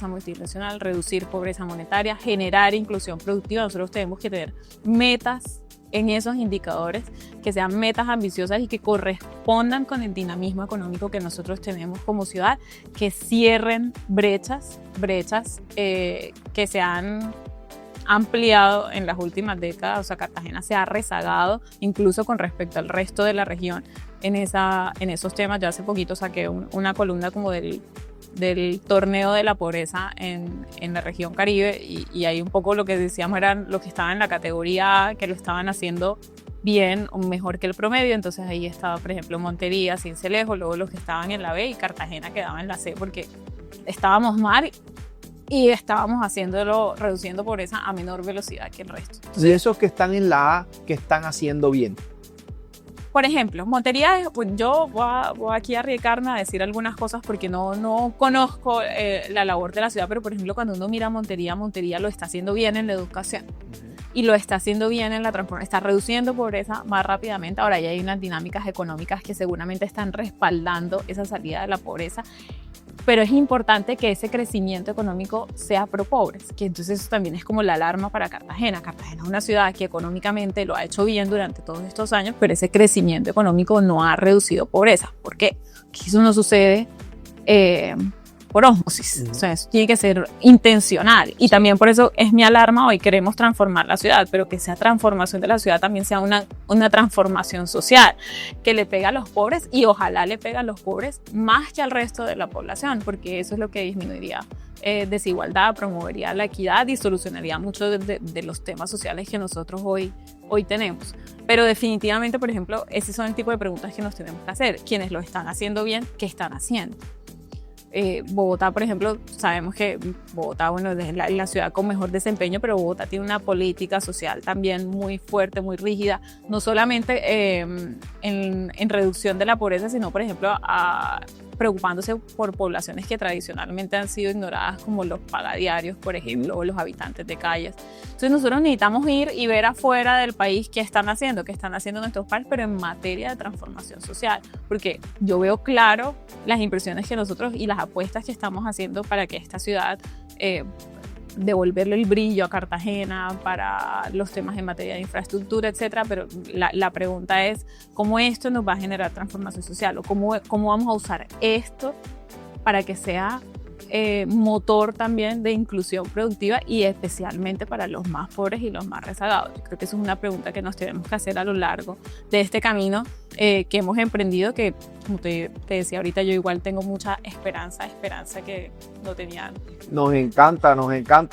multidimensional, reducir pobreza monetaria, generar inclusión productiva. Nosotros tenemos que tener metas en esos indicadores que sean metas ambiciosas y que correspondan con el dinamismo económico que nosotros tenemos como ciudad, que cierren brechas que se han ampliado en las últimas décadas. O sea, Cartagena se ha rezagado incluso con respecto al resto de la región en esos temas. Yo hace poquito saqué una columna como del torneo de la pobreza en la región Caribe y ahí un poco lo que decíamos eran los que estaban en la categoría A, que lo estaban haciendo bien o mejor que el promedio. Entonces ahí estaba, por ejemplo, Montería, Sincelejo, luego los que estaban en la B y Cartagena quedaba en la C porque estábamos mal y estábamos reduciendo pobreza a menor velocidad que el resto. Entonces, y esos que están en la A, ¿qué están haciendo bien? Por ejemplo, Montería, pues yo voy aquí a arriesgarme a decir algunas cosas porque no conozco la labor de la ciudad, pero por ejemplo, cuando uno mira Montería lo está haciendo bien en la educación. Y lo está haciendo bien en la transformación, está reduciendo pobreza más rápidamente. Ahora ya hay unas dinámicas económicas que seguramente están respaldando esa salida de la pobreza. Pero es importante que ese crecimiento económico sea pro pobres, que entonces eso también es como la alarma para Cartagena. Cartagena es una ciudad que económicamente lo ha hecho bien durante todos estos años, pero ese crecimiento económico no ha reducido pobreza. ¿Por qué? Porque eso no sucede por ósmosis. O sea, eso tiene que ser intencional. Y también por eso es mi alarma hoy. Queremos transformar la ciudad, pero que esa transformación de la ciudad también sea una transformación social que le pega a los pobres y ojalá le pega a los pobres más que al resto de la población, porque eso es lo que disminuiría desigualdad, promovería la equidad y solucionaría muchos de los temas sociales que nosotros hoy tenemos. Pero definitivamente, por ejemplo, ese son el tipo de preguntas que nos tenemos que hacer. Quienes lo están haciendo bien, ¿qué están haciendo? Bogotá, por ejemplo, sabemos que Bogotá, bueno, es la ciudad con mejor desempeño, pero Bogotá tiene una política social también muy fuerte, muy rígida, no solamente en reducción de la pobreza, sino, por ejemplo, preocupándose por poblaciones que tradicionalmente han sido ignoradas, como los pagadiarios, por ejemplo, o los habitantes de calles. Entonces nosotros necesitamos ir y ver afuera del país qué están haciendo nuestros países, pero en materia de transformación social, porque yo veo claro las impresiones que nosotros y las apuestas que estamos haciendo para que esta ciudad devolverle el brillo a Cartagena para los temas en materia de infraestructura, etcétera, pero la pregunta es cómo esto nos va a generar transformación social, o cómo vamos a usar esto para que sea motor también de inclusión productiva, y especialmente para los más pobres y los más rezagados. Yo creo que eso es una pregunta que nos tenemos que hacer a lo largo de este camino que hemos emprendido, que como te decía ahorita, yo igual tengo mucha esperanza que no tenía antes. Nos encanta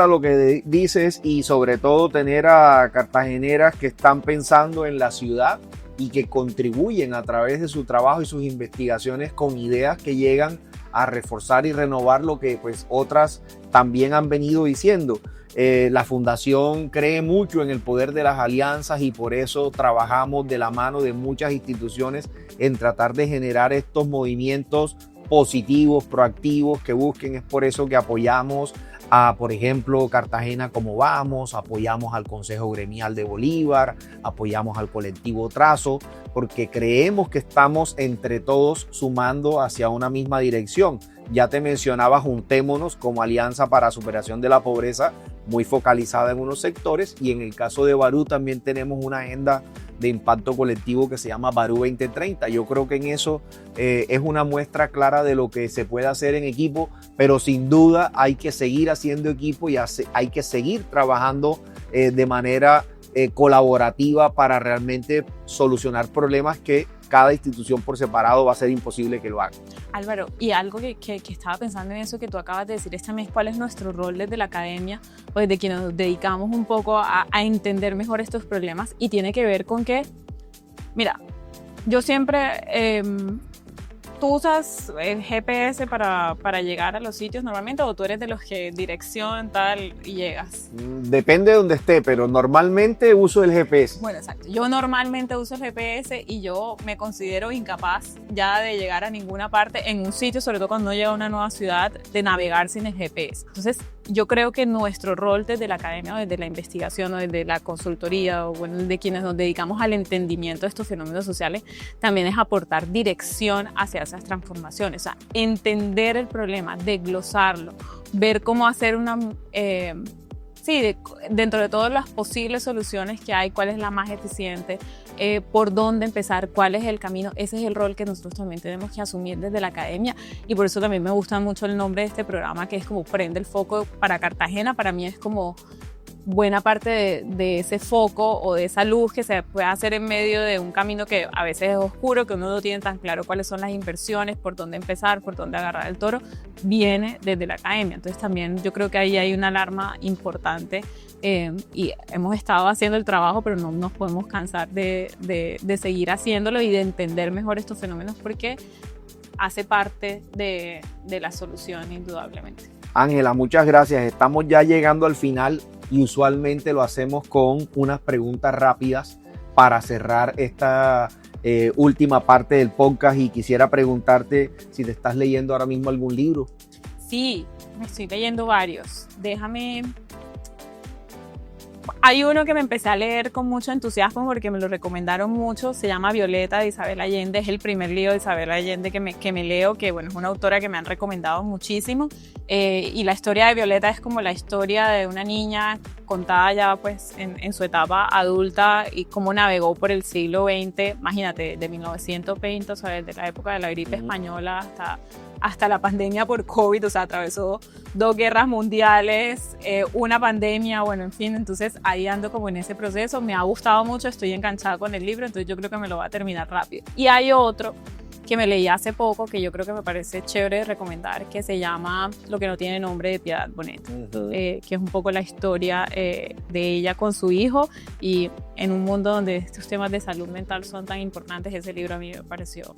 lo que dices, y sobre todo tener a cartageneras que están pensando en la ciudad y que contribuyen a través de su trabajo y sus investigaciones con ideas que llegan a reforzar y renovar lo que pues otras también han venido diciendo. La Fundación cree mucho en el poder de las alianzas, y por eso trabajamos de la mano de muchas instituciones en tratar de generar estos movimientos positivos, proactivos, que busquen. Es por eso que apoyamos a, por ejemplo, Cartagena Como Vamos, apoyamos al Consejo Gremial de Bolívar, apoyamos al colectivo Trazo, porque creemos que estamos entre todos sumando hacia una misma dirección. Ya te mencionaba Juntémonos como alianza para superación de la pobreza, muy focalizada en unos sectores, y en el caso de Barú también tenemos una agenda de impacto colectivo que se llama Barú 2030. Yo creo que en eso es una muestra clara de lo que se puede hacer en equipo, pero sin duda hay que seguir haciendo equipo y hay que seguir trabajando de manera colaborativa para realmente solucionar problemas que cada institución por separado va a ser imposible que lo haga. Álvaro, y algo que estaba pensando en eso que tú acabas de decir, también cuál es nuestro rol desde la academia, o desde que nos dedicamos un poco a entender mejor estos problemas, y tiene que ver con que, mira, yo siempre, ¿tú usas el GPS para llegar a los sitios normalmente, o tú eres de los que dirección tal y llegas? Depende de donde esté, pero normalmente uso el GPS. Bueno, exacto. Yo normalmente uso el GPS y yo me considero incapaz ya de llegar a ninguna parte en un sitio, sobre todo cuando no llego a una nueva ciudad, de navegar sin el GPS. Entonces, yo creo que nuestro rol desde la academia, o desde la investigación, o desde la consultoría, o bueno, de quienes nos dedicamos al entendimiento de estos fenómenos sociales, también es aportar dirección hacia esas transformaciones. O sea, entender el problema, desglosarlo, ver cómo hacer una... dentro de todas las posibles soluciones que hay, cuál es la más eficiente, por dónde empezar, cuál es el camino. Ese es el rol que nosotros también tenemos que asumir desde la academia, y por eso también me gusta mucho el nombre de este programa, que es como Prende el Foco para Cartagena. Para mí es como buena parte de ese foco o de esa luz que se puede hacer en medio de un camino que a veces es oscuro, que uno no tiene tan claro cuáles son las inversiones, por dónde empezar, por dónde agarrar el toro, viene desde la academia. Entonces también yo creo que ahí hay una alarma importante, y hemos estado haciendo el trabajo, pero no nos podemos cansar de seguir haciéndolo y de entender mejor estos fenómenos, porque hace parte de la solución indudablemente. Ángela, muchas gracias. Estamos ya llegando al final, y usualmente lo hacemos con unas preguntas rápidas para cerrar esta última parte del podcast, y quisiera preguntarte si te estás leyendo ahora mismo algún libro. Sí, me estoy leyendo varios. Hay uno que me empecé a leer con mucho entusiasmo porque me lo recomendaron mucho, se llama Violeta, de Isabel Allende. Es el primer libro de Isabel Allende que me leo, que bueno, es una autora que me han recomendado muchísimo, y la historia de Violeta es como la historia de una niña contada ya pues en su etapa adulta, y cómo navegó por el siglo XX, imagínate, de 1920, o sea, desde la época de la gripe española hasta la pandemia por COVID, o sea, atravesó 2 guerras mundiales, una pandemia, bueno, en fin. Entonces ahí ando como en ese proceso. Me ha gustado mucho, estoy enganchada con el libro, entonces yo creo que me lo va a terminar rápido. Y hay otro que me leí hace poco, que yo creo que me parece chévere de recomendar, que se llama Lo que no tiene nombre, de Piedad Bonet, que es un poco la historia de ella con su hijo, y en un mundo donde estos temas de salud mental son tan importantes, ese libro a mí me pareció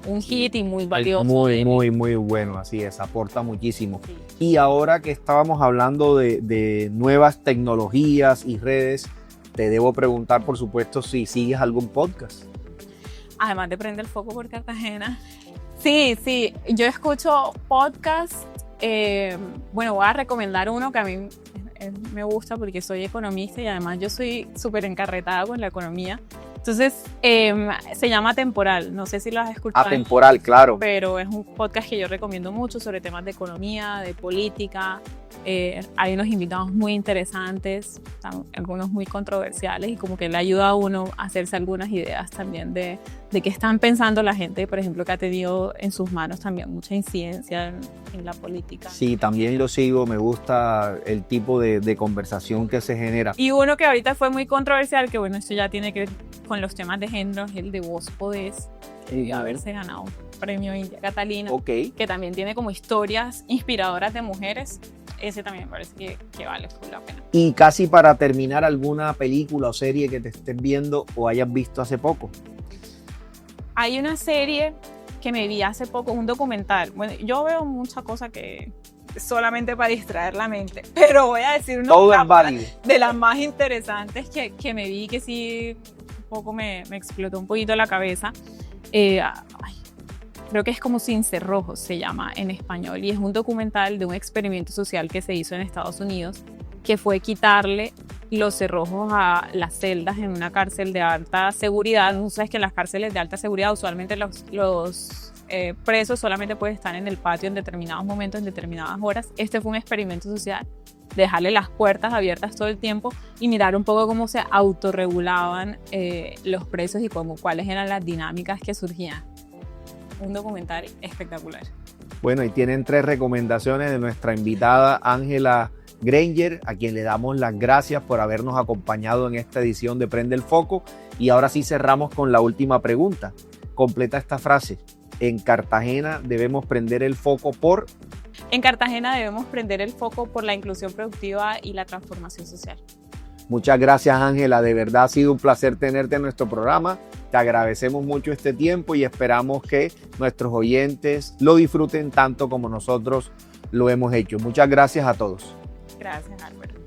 un hit y muy valioso. Muy bueno, así es, aporta muchísimo. Sí. Y ahora que estábamos hablando de nuevas tecnologías y redes, te debo preguntar, por supuesto, si sigues algún podcast. Además de Prende el Foco por Cartagena, Sí, yo escucho podcasts. Bueno, voy a recomendar uno que a mí me gusta porque soy economista y además yo soy súper encarretada con la economía. Entonces, se llama Temporal, no sé si lo has escuchado. Atemporal, claro. Pero es un podcast que yo recomiendo mucho sobre temas de economía, de política. Hay unos invitados muy interesantes, algunos muy controversiales y como que le ayuda a uno a hacerse algunas ideas también de qué están pensando la gente, por ejemplo, que ha tenido en sus manos también mucha incidencia en la política. Sí, también lo sigo, me gusta el tipo de conversación que se genera. Y uno que ahorita fue muy controversial, que bueno, esto ya tiene que ver con los temas de género, es el de Vos Podés, que debió haberse ganado un premio India Catalina, que también tiene como historias inspiradoras de mujeres. Ese también me parece que vale full la pena. Y casi para terminar, ¿alguna película o serie que te estés viendo o hayas visto hace poco? Hay una serie que me vi hace poco, un documental. Bueno, yo veo mucha cosa que solamente para distraer la mente, pero voy a decir una de las más interesantes que me vi, que sí un poco me explotó un poquito la cabeza. Creo que es como Sin Cerrojos, se llama en español, y es un documental de un experimento social que se hizo en Estados Unidos, que fue quitarle los cerrojos a las celdas en una cárcel de alta seguridad. No sabes que en las cárceles de alta seguridad usualmente los presos solamente pueden estar en el patio en determinados momentos, en determinadas horas. Este fue un experimento social, dejarle las puertas abiertas todo el tiempo y mirar un poco cómo se autorregulaban los presos y cuáles eran las dinámicas que surgían. Un documental espectacular. Bueno, y tienen 3 recomendaciones de nuestra invitada Ángela Granger, a quien le damos las gracias por habernos acompañado en esta edición de Prende el Foco. Y ahora sí cerramos con la última pregunta. Completa esta frase. En Cartagena debemos prender el foco por... En Cartagena debemos prender el foco por la inclusión productiva y la transformación social. Muchas gracias, Ángela. De verdad ha sido un placer tenerte en nuestro programa. Te agradecemos mucho este tiempo y esperamos que nuestros oyentes lo disfruten tanto como nosotros lo hemos hecho. Muchas gracias a todos. Gracias, Álvaro.